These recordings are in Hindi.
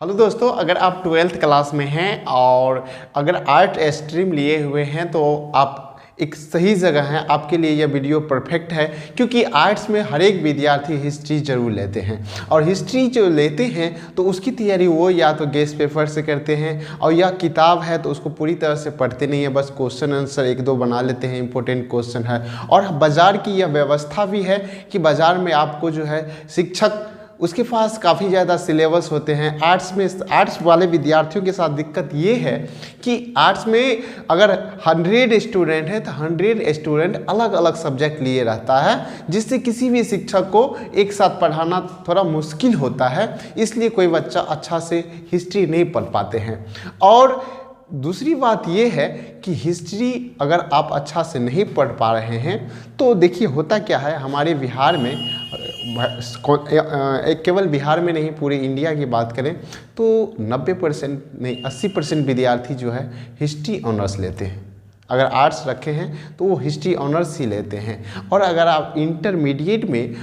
हेलो दोस्तों, अगर आप 12th क्लास में हैं और अगर आर्ट स्ट्रीम लिए हुए हैं तो आप एक सही जगह हैं। आपके लिए यह वीडियो परफेक्ट है क्योंकि आर्ट्स में हर एक विद्यार्थी हिस्ट्री जरूर लेते हैं और हिस्ट्री जो लेते हैं तो उसकी तैयारी वो या तो गेस्ट पेपर से करते हैं और या किताब है तो उसको पूरी तरह से पढ़ते नहीं है, बस क्वेश्चन आंसर एक दो बना लेते हैं, इंपॉर्टेंट क्वेश्चन है। और बाज़ार की यह व्यवस्था भी है कि बाज़ार में आपको जो है शिक्षक उसके पास काफ़ी ज़्यादा सिलेबस होते हैं। आर्ट्स वाले विद्यार्थियों के साथ दिक्कत ये है कि आर्ट्स में अगर 100 स्टूडेंट हैं तो 100 स्टूडेंट अलग अलग सब्जेक्ट लिए रहता है, जिससे किसी भी शिक्षक को एक साथ पढ़ाना थोड़ा मुश्किल होता है। इसलिए कोई बच्चा अच्छा से हिस्ट्री नहीं पढ़ पाते हैं। और दूसरी बात ये है कि हिस्ट्री अगर आप अच्छा से नहीं पढ़ पा रहे हैं तो देखिए होता क्या है, हमारे बिहार में केवल बिहार में नहीं पूरे इंडिया की बात करें तो 90% नहीं 80% विद्यार्थी जो है हिस्ट्री ऑनर्स लेते हैं। अगर आर्ट्स रखे हैं तो वो हिस्ट्री ऑनर्स ही लेते हैं। और अगर आप इंटरमीडिएट में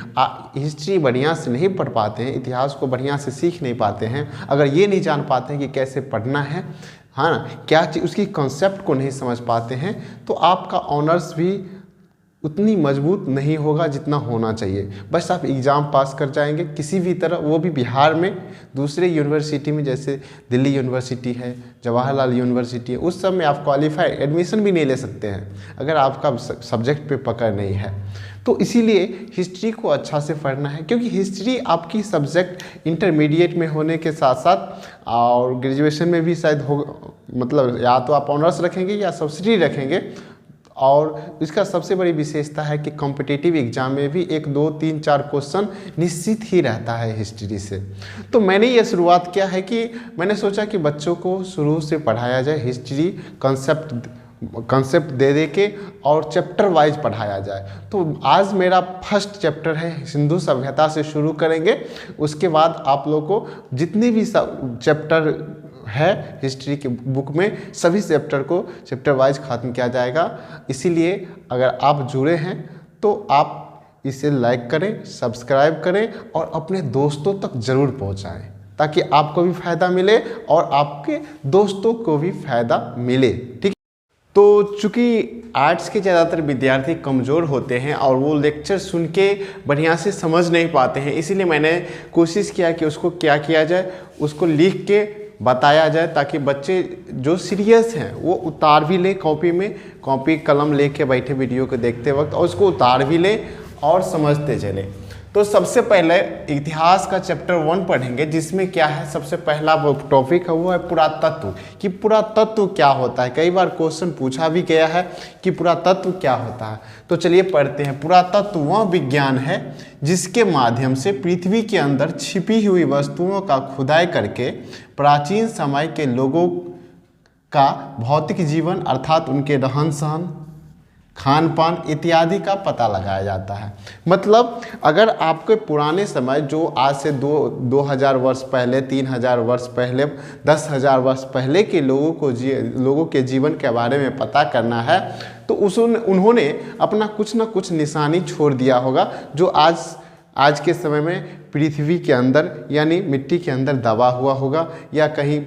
हिस्ट्री बढ़िया से नहीं पढ़ पाते हैं, इतिहास को बढ़िया से सीख नहीं पाते हैं, अगर ये नहीं जान पाते हैं कि कैसे पढ़ना है, हाँ ना, क्या चीज़ उसकी कॉन्सेप्ट को नहीं समझ पाते हैं, तो आपका ऑनर्स भी उतनी मजबूत नहीं होगा जितना होना चाहिए। बस आप एग्ज़ाम पास कर जाएंगे किसी भी तरह, वो भी बिहार में दूसरे यूनिवर्सिटी में, जैसे दिल्ली यूनिवर्सिटी है, जवाहरलाल यूनिवर्सिटी है, उस सब में आप क्वालिफाई एडमिशन भी नहीं ले सकते हैं अगर आपका सब्जेक्ट पे पकड़ नहीं है। तो इसीलिए हिस्ट्री को अच्छा से पढ़ना है, क्योंकि हिस्ट्री आपकी सब्जेक्ट इंटरमीडिएट में होने के साथ साथ और ग्रेजुएशन में भी शायद हो, मतलब या तो आप ऑनर्स रखेंगे या सब्सिडी रखेंगे। और इसका सबसे बड़ी विशेषता है कि कॉम्पिटिटिव एग्जाम में भी 1 2 3 4 क्वेश्चन निश्चित ही रहता है हिस्ट्री से। तो मैंने ये शुरुआत किया है कि मैंने सोचा कि बच्चों को शुरू से पढ़ाया जाए हिस्ट्री, कंसेप्ट दे के और चैप्टर वाइज पढ़ाया जाए। तो आज मेरा फर्स्ट चैप्टर है, सिंधु सभ्यता से शुरू करेंगे। उसके बाद आप लोगों को जितने भी चैप्टर है हिस्ट्री के बुक में, सभी चैप्टर को चैप्टर वाइज ख़त्म किया जाएगा। इसीलिए अगर आप जुड़े हैं तो आप इसे लाइक करें, सब्सक्राइब करें और अपने दोस्तों तक ज़रूर पहुंचाएं, ताकि आपको भी फ़ायदा मिले और आपके दोस्तों को भी फ़ायदा मिले। ठीक। तो चूँकि आर्ट्स के ज़्यादातर विद्यार्थी कमज़ोर होते हैं और वो लेक्चर सुन के बढ़िया से समझ नहीं पाते हैं, इसीलिए मैंने कोशिश किया कि उसको क्या किया जाए, उसको लिख के बताया जाए ताकि बच्चे जो सीरियस हैं वो उतार भी लें कॉपी में, कॉपी कलम लेके बैठे वीडियो को देखते वक्त, और उसको उतार भी लें और समझते चलें। तो सबसे पहले इतिहास का चैप्टर 1 पढ़ेंगे, जिसमें क्या है, सबसे पहला वो टॉपिक है वो है पुरातत्व, कि पुरातत्व क्या होता है। कई बार क्वेश्चन पूछा भी गया है कि पुरातत्व क्या होता है। तो चलिए पढ़ते हैं। पुरातत्व वह विज्ञान है जिसके माध्यम से पृथ्वी के अंदर छिपी हुई वस्तुओं का खुदाई करके प्राचीन समय के लोगों का भौतिक जीवन अर्थात उनके रहन सहन, खान पान इत्यादि का पता लगाया जाता है। मतलब अगर आपके पुराने समय जो आज से 2000 वर्ष पहले, 3000 वर्ष पहले, 10,000 वर्ष पहले के लोगों के जीवन के बारे में पता करना है तो उन्होंने अपना कुछ न कुछ निशानी छोड़ दिया होगा, जो आज के समय में पृथ्वी के अंदर यानी मिट्टी के अंदर दबा हुआ होगा, या कहीं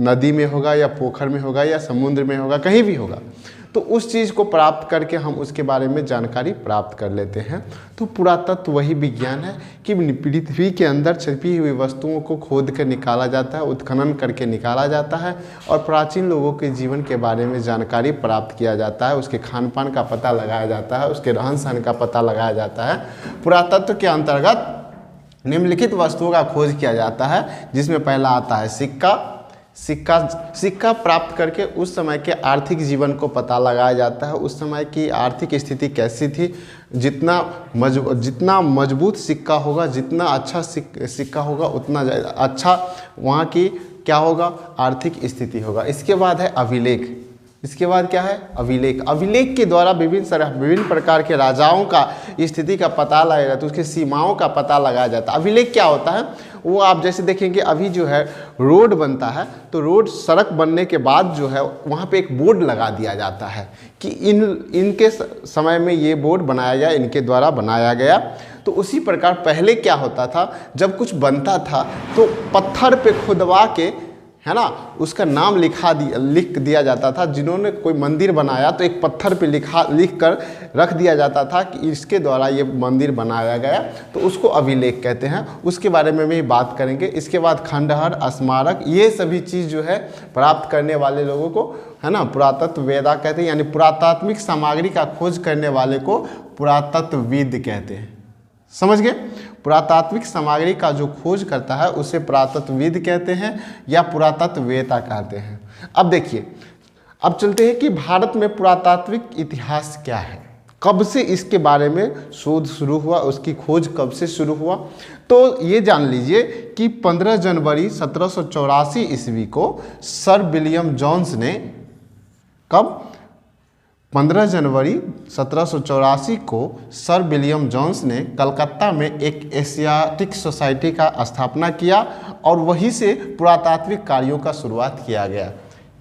नदी में होगा, या पोखर में होगा, या समुद्र में होगा, कहीं भी होगा। तो उस चीज़ को प्राप्त करके हम उसके बारे में जानकारी प्राप्त कर लेते हैं। तो पुरातत्व वही विज्ञान है कि पृथ्वी के अंदर छिपी हुई वस्तुओं को खोद कर निकाला जाता है, उत्खनन करके निकाला जाता है और प्राचीन लोगों के जीवन के बारे में जानकारी प्राप्त किया जाता है, उसके खान पान का पता लगाया जाता है, उसके रहन सहन का पता लगाया जाता है। पुरातत्व के अंतर्गत निम्नलिखित वस्तुओं का खोज किया जाता है, जिसमें पहला आता है सिक्का प्राप्त करके उस समय के आर्थिक जीवन को पता लगाया जाता है, उस समय की आर्थिक स्थिति कैसी थी। जितना मजबूत सिक्का होगा, जितना अच्छा सिक्का होगा, उतना अच्छा वहाँ की क्या होगा, आर्थिक स्थिति होगा। इसके बाद है अभिलेख, इसके बाद क्या है, अभिलेख। अभिलेख के द्वारा विभिन्न प्रकार के राजाओं का स्थिति का पता लगाया जाता है, उसकी सीमाओं का पता लगाया जाता है। अभिलेख क्या होता है, वो आप जैसे देखेंगे अभी जो है रोड बनता है, तो रोड सड़क बनने के बाद जो है वहाँ पे एक बोर्ड लगा दिया जाता है कि इनके समय में ये बोर्ड बनाया गया, इनके द्वारा बनाया गया। तो उसी प्रकार पहले क्या होता था, जब कुछ बनता था तो पत्थर पे खुदवा के, है ना, उसका नाम लिख दिया जाता था। जिन्होंने कोई मंदिर बनाया तो एक पत्थर पे लिख कर रख दिया जाता था कि इसके द्वारा ये मंदिर बनाया गया, तो उसको अभिलेख कहते हैं। उसके बारे में भी बात करेंगे। इसके बाद खंडहर, स्मारक, ये सभी चीज़ जो है प्राप्त करने वाले लोगों को, है ना, पुरातत्ववेदा कहते हैं, यानी पुरातात्विक सामग्री का खोज करने वाले को पुरातत्वविद कहते हैं। समझ गए, पुरातात्विक सामग्री का जो खोज करता है उसे पुरातत्वविद कहते हैं या पुरातत्ववेता कहते हैं। अब देखिए, अब चलते हैं कि भारत में पुरातात्विक इतिहास क्या है, कब से इसके बारे में शोध शुरू हुआ, उसकी खोज कब से शुरू हुआ। तो ये जान लीजिए कि 15 जनवरी 1784 ईस्वी को सर विलियम जोन्स ने, कब, 15 जनवरी 1784 को सर विलियम जोन्स ने कलकत्ता में एक एशियाटिक सोसाइटी का स्थापना किया और वहीं से पुरातात्विक कार्यों का शुरुआत किया गया,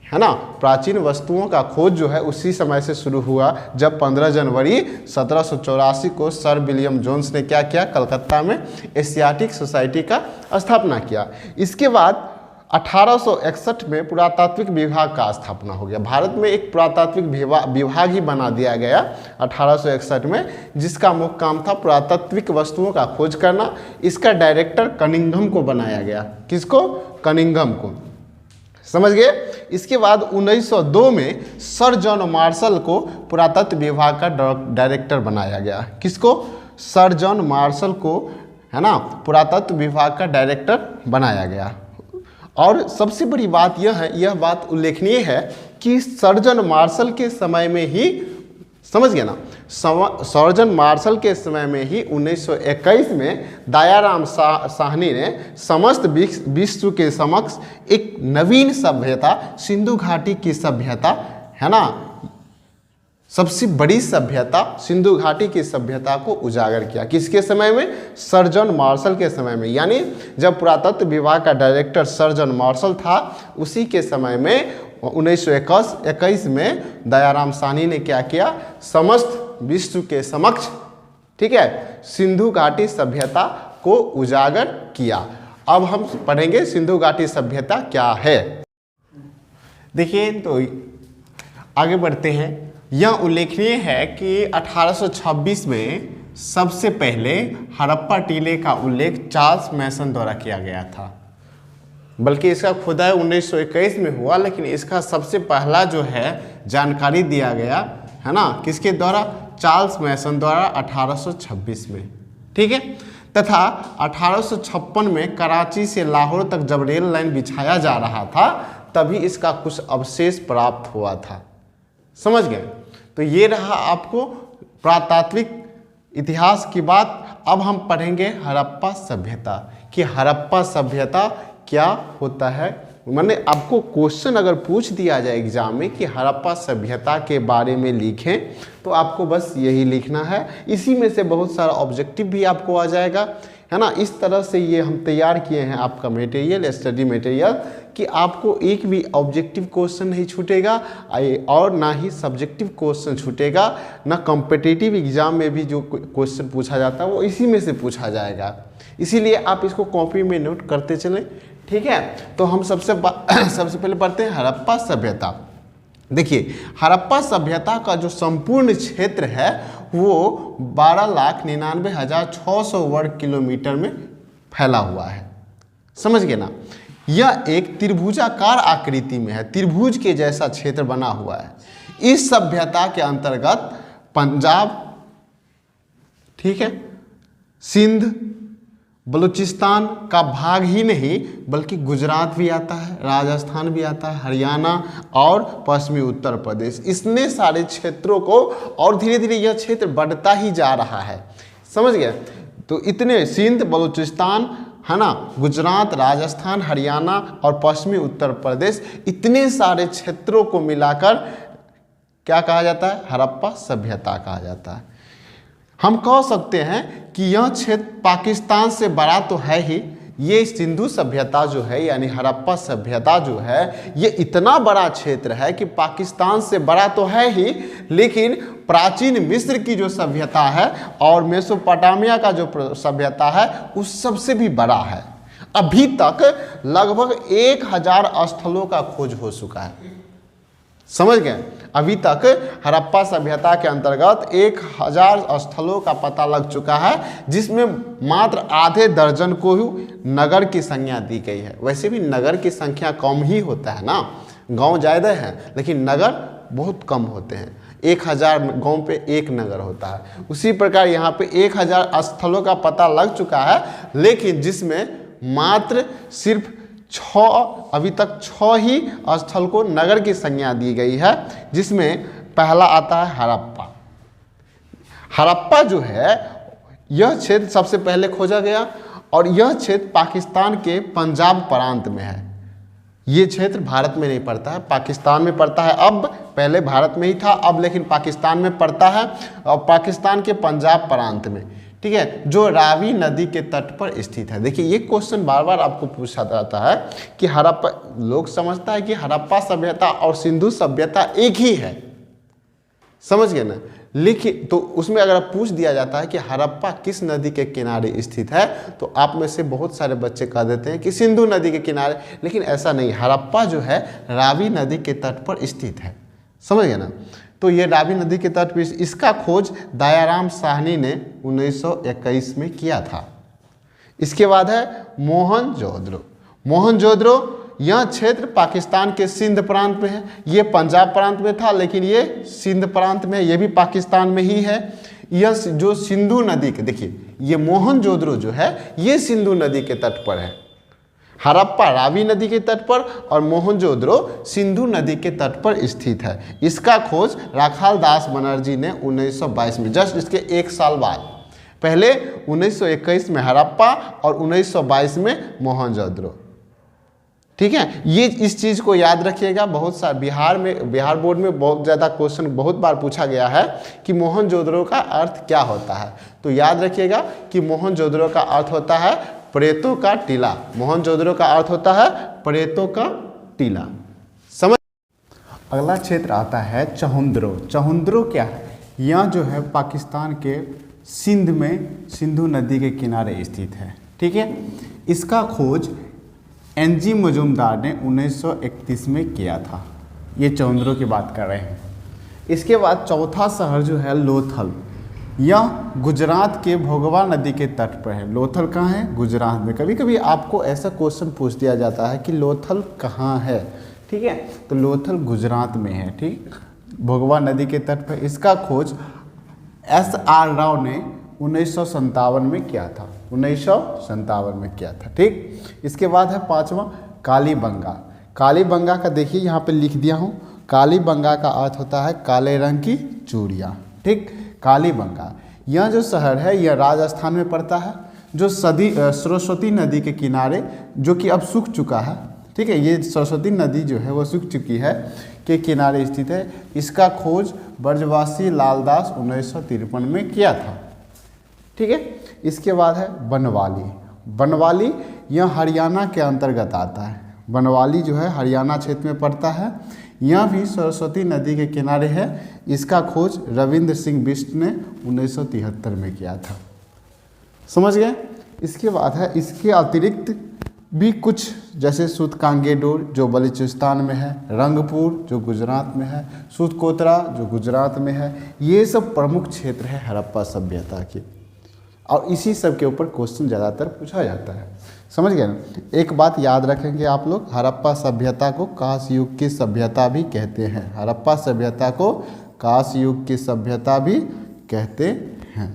है ना। प्राचीन वस्तुओं का खोज जो है उसी समय से शुरू हुआ जब 15 जनवरी 1784 को सर विलियम जोन्स ने क्या किया, कलकत्ता में एशियाटिक सोसाइटी का स्थापना किया। इसके बाद 1861 में पुरातात्विक विभाग का स्थापना हो गया। भारत में एक पुरातात्विक विभाग ही बना दिया गया 1861 में, जिसका मुख्य काम था पुरातात्विक वस्तुओं का खोज करना। इसका डायरेक्टर कनिंघम को बनाया गया। किसको? कनिंघम को। समझ गए। इसके बाद 1902 में सर जॉन मार्शल को पुरातत्व विभाग का डायरेक्टर बनाया गया। किसको? सर जॉन मार्शल को, है ना, पुरातत्व विभाग का डायरेक्टर बनाया गया। और सबसे बड़ी बात यह बात उल्लेखनीय है कि सर जॉन मार्शल के समय में ही, समझ गए ना, सर जॉन मार्शल के समय में ही 1921 में दयाराम साहनी ने समस्त विश्व के समक्ष एक नवीन सभ्यता, सिंधु घाटी की सभ्यता, है ना, सबसे बड़ी सभ्यता सिंधु घाटी की सभ्यता को उजागर किया। किसके समय में? सर जॉन मार्शल के समय में। यानी जब पुरातत्व विभाग का डायरेक्टर सर जॉन मार्शल था, उसी के समय में 1921 में दयाराम साहनी ने क्या किया, समस्त विश्व के समक्ष, ठीक है, सिंधु घाटी सभ्यता को उजागर किया। अब हम पढ़ेंगे सिंधु घाटी सभ्यता क्या है। देखिए, तो आगे बढ़ते हैं। यह उल्लेखनीय है कि 1826 में सबसे पहले हड़प्पा टीले का उल्लेख चार्ल्स मैसन द्वारा किया गया था। बल्कि इसका खुदाई 1921 में हुआ, लेकिन इसका सबसे पहला जो है जानकारी दिया गया, है ना, किसके द्वारा? चार्ल्स मैसन द्वारा 1826 में। ठीक है। तथा 1856 में कराची से लाहौर तक जब रेल लाइन बिछाया जा रहा था, तभी इसका कुछ अवशेष प्राप्त हुआ था। समझ गए। तो ये रहा आपको पुरातात्विक इतिहास की बात। अब हम पढ़ेंगे हड़प्पा सभ्यता कि हड़प्पा सभ्यता क्या होता है। मैंने आपको क्वेश्चन अगर पूछ दिया जाए एग्जाम में कि हड़प्पा सभ्यता के बारे में लिखें, तो आपको बस यही लिखना है। इसी में से बहुत सारा ऑब्जेक्टिव भी आपको आ जाएगा, है ना। इस तरह से ये हम तैयार किए हैं आपका मटेरियल, स्टडी मटेरियल, कि आपको एक भी ऑब्जेक्टिव क्वेश्चन नहीं छूटेगा और ना ही सब्जेक्टिव क्वेश्चन छूटेगा। ना कॉम्पिटिटिव एग्जाम में भी जो क्वेश्चन पूछा जाता है वो इसी में से पूछा जाएगा। इसीलिए आप इसको कॉपी में नोट करते चलें। ठीक है। तो हम सबसे पहले पढ़ते हैं हड़प्पा सभ्यता। देखिए, हड़प्पा सभ्यता का जो संपूर्ण क्षेत्र है वो 12,99,600 वर्ग किलोमीटर में फैला हुआ है। समझ गए ना। यह एक त्रिभुजाकार आकृति में है, त्रिभुज के जैसा क्षेत्र बना हुआ है। इस सभ्यता के अंतर्गत पंजाब, ठीक है, सिंध, बलूचिस्तान का भाग ही नहीं बल्कि गुजरात भी आता है, राजस्थान भी आता है, हरियाणा और पश्चिमी उत्तर प्रदेश, इतने सारे क्षेत्रों को, और धीरे धीरे यह क्षेत्र बढ़ता ही जा रहा है। समझ गए। तो इतने सिंध, बलूचिस्तान, है ना, गुजरात, राजस्थान, हरियाणा और पश्चिमी उत्तर प्रदेश, इतने सारे क्षेत्रों को मिलाकर क्या कहा जाता है? हड़प्पा सभ्यता कहा जाता है। हम कह सकते हैं कि यह क्षेत्र पाकिस्तान से बड़ा तो है ही, ये सिंधु सभ्यता जो है यानी हड़प्पा सभ्यता जो है ये इतना बड़ा क्षेत्र है कि पाकिस्तान से बड़ा तो है ही, लेकिन प्राचीन मिस्र की जो सभ्यता है और मेसोपोटामिया का जो सभ्यता है उस सबसे भी बड़ा है। अभी तक लगभग 1000 स्थलों का खोज हो चुका है। समझ गए? अभी तक हड़प्पा सभ्यता के अंतर्गत 1000 स्थलों का पता लग चुका है, जिसमें मात्र आधे दर्जन को ही नगर की संज्ञा दी गई है। वैसे भी नगर की संख्या कम ही होता है ना, गांव ज़्यादा है लेकिन नगर बहुत कम होते हैं। 1000 गांव पे एक नगर होता है। उसी प्रकार यहाँ पे 1000 स्थलों का पता लग चुका है, लेकिन जिसमें मात्र सिर्फ 6 अभी तक 6 ही स्थल को नगर की संज्ञा दी गई है, जिसमें पहला आता है हड़प्पा। हड़प्पा जो है यह क्षेत्र सबसे पहले खोजा गया और यह क्षेत्र पाकिस्तान के पंजाब प्रांत में है। ये क्षेत्र भारत में नहीं पड़ता है, पाकिस्तान में पड़ता है। अब पहले भारत में ही था, अब लेकिन पाकिस्तान में पड़ता है और पाकिस्तान के पंजाब प्रांत में, ठीक है, जो रावी नदी के तट पर स्थित है। देखिए ये क्वेश्चन बार बार आपको पूछा जाता है कि हड़प्पा, लोग समझता है कि हड़प्पा सभ्यता और सिंधु सभ्यता एक ही है, समझ गए ना। लेकिन तो उसमें अगर पूछ दिया जाता है कि हड़प्पा किस नदी के किनारे स्थित है, तो आप में से बहुत सारे बच्चे कह देते हैं कि सिंधु नदी के किनारे, लेकिन ऐसा नहीं। हड़प्पा जो है रावी नदी के तट पर स्थित है, समझ गए ना। तो ये रावी नदी के तट पर, इसका खोज दयाराम साहनी ने 1921 में किया था। इसके बाद है मोहनजोदड़ो। मोहनजोदड़ो यह क्षेत्र पाकिस्तान के सिंध प्रांत में है। ये पंजाब प्रांत में था लेकिन ये सिंध प्रांत में, ये भी पाकिस्तान में ही है। यह जो सिंधु नदी के, देखिए ये मोहनजोदड़ो जो है ये सिंधु नदी के तट पर है। हड़प्पा रावी नदी के तट पर और मोहनजोदड़ो सिंधु नदी के तट पर स्थित है। इसका खोज राखाल दास बनर्जी ने 1922 में, जस्ट इसके 1 साल बाद, पहले 1921 में हड़प्पा और 1922 में मोहनजोदड़ो, ठीक है। ये इस चीज़ को याद रखिएगा। बहुत सा बिहार बोर्ड में बहुत ज़्यादा क्वेश्चन बहुत बार पूछा गया है कि मोहनजोदड़ो का अर्थ क्या होता है। तो याद रखिएगा कि मोहनजोदड़ो का अर्थ होता है प्रेतों का टीला। मोहनजोदड़ो का अर्थ होता है प्रेतों का टीला, समझ। अगला क्षेत्र आता है चहुंद्रो। चहुंद्रो क्या है? यह जो है पाकिस्तान के सिंध में सिंधु नदी के किनारे स्थित है, ठीक है। इसका खोज NG मजूमदार ने 1931 में किया था। ये चहुंद्रो की बात कर रहे हैं। इसके बाद चौथा शहर जो है लोथल, यह गुजरात के भोगवा नदी के तट पर है। लोथल कहाँ है? गुजरात में। कभी कभी आपको ऐसा क्वेश्चन पूछ दिया जाता है कि लोथल कहाँ है, ठीक है, तो लोथल गुजरात में है, ठीक, भोगवा नदी के तट पर। इसका खोज SR राव ने 1957 में किया था, 1957 में किया था, ठीक। इसके बाद है 5वां कालीबंगा। कालीबंगा का देखिए यहाँ पे लिख दिया हूँ। कालीबंगा का अर्थ होता है काले रंग की चूड़ियाँ, ठीक। कालीबंगा यह जो शहर है यह राजस्थान में पड़ता है, जो सरस्वती नदी के किनारे, जो कि अब सूख चुका है, ठीक है। ये सरस्वती नदी जो है वो सूख चुकी है, के किनारे स्थित है। इसका खोज ब्रजवासी लालदास 1953 में किया था, ठीक है। इसके बाद है बनवाली। बनवाली यह हरियाणा के अंतर्गत आता है। बनवाली जो है हरियाणा क्षेत्र में पड़ता है। यह भी सरस्वती नदी के किनारे है। इसका खोज रविंद्र सिंह बिष्ट ने 1973 में किया था, समझ गए। इसके बाद है, इसके अतिरिक्त भी कुछ, जैसे सूतकांगेडोर जो बलूचिस्तान में है, रंगपुर जो गुजरात में है, सूतकोतरा जो गुजरात में है, ये सब प्रमुख क्षेत्र है हड़प्पा सभ्यता के, और इसी सब के ऊपर क्वेश्चन ज़्यादातर पूछा जाता है, समझ गए ना। एक बात याद रखेंगे आप लोग, हड़प्पा सभ्यता को कांस युग की सभ्यता भी कहते हैं। हड़प्पा सभ्यता को कांस युग की सभ्यता भी कहते हैं,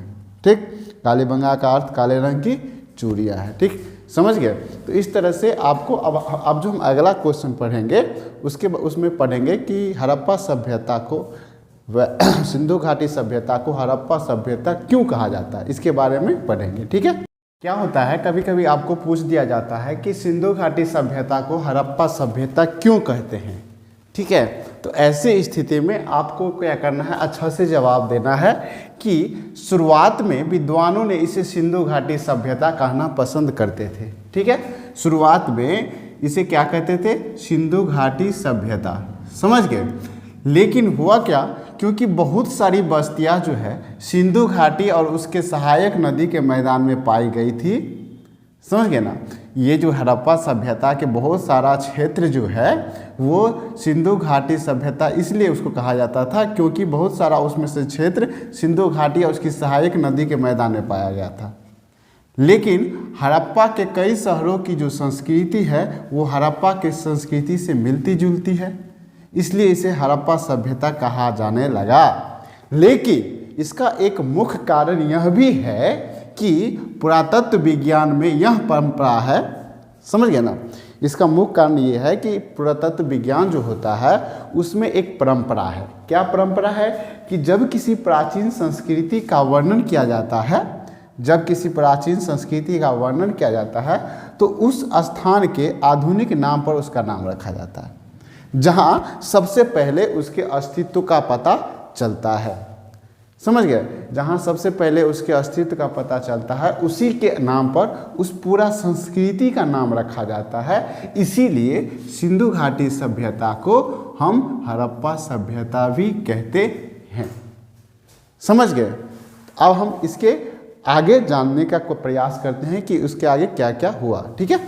ठीक। कालीबंगा का अर्थ काले रंग की चूड़ियाँ है, ठीक, समझ गए। तो इस तरह से आपको अब जो हम अगला क्वेश्चन पढ़ेंगे उसमें पढ़ेंगे कि हड़प्पा सभ्यता को सिंधु घाटी सभ्यता को हड़प्पा सभ्यता क्यों कहा जाता है, इसके बारे में पढ़ेंगे, ठीक है। क्या होता है, कभी कभी आपको पूछ दिया जाता है कि सिंधु घाटी सभ्यता को हड़प्पा सभ्यता क्यों कहते हैं, ठीक है। तो ऐसे स्थिति में आपको क्या करना है, अच्छा से जवाब देना है कि शुरुआत में विद्वानों ने इसे सिंधु घाटी सभ्यता कहना पसंद करते थे। ठीक है, शुरुआत में इसे क्या कहते थे, सिंधु घाटी सभ्यता, समझ गए। लेकिन हुआ क्या, क्योंकि बहुत सारी बस्तियां जो है सिंधु घाटी और उसके सहायक नदी के मैदान में पाई गई थी, समझ गए ना। ये जो हड़प्पा सभ्यता के बहुत सारा क्षेत्र जो है वो सिंधु घाटी सभ्यता इसलिए उसको कहा जाता था क्योंकि बहुत सारा उसमें से क्षेत्र सिंधु घाटी और उसकी सहायक नदी के मैदान में पाया गया था। लेकिन हड़प्पा के कई शहरों की जो संस्कृति है वो हड़प्पा के संस्कृति से मिलती जुलती है, इसलिए इसे हड़प्पा सभ्यता कहा जाने लगा। लेकिन इसका एक मुख्य कारण यह भी है कि पुरातत्व विज्ञान में यह परंपरा है, समझ गए ना। इसका मुख्य कारण ये है कि पुरातत्व विज्ञान जो होता है उसमें एक परंपरा है। क्या परंपरा है कि जब किसी प्राचीन संस्कृति का वर्णन किया जाता है, जब किसी प्राचीन संस्कृति का वर्णन किया जाता है तो उस स्थान के आधुनिक नाम पर उसका नाम रखा जाता है, जहाँ सबसे पहले उसके अस्तित्व का पता चलता है, समझ गए। जहाँ सबसे पहले उसके अस्तित्व का पता चलता है उसी के नाम पर उस पूरा संस्कृति का नाम रखा जाता है। इसीलिए सिंधु घाटी सभ्यता को हम हड़प्पा सभ्यता भी कहते हैं, समझ गए। अब हम इसके आगे जानने का प्रयास करते हैं कि उसके आगे क्या क्या हुआ, ठीक है।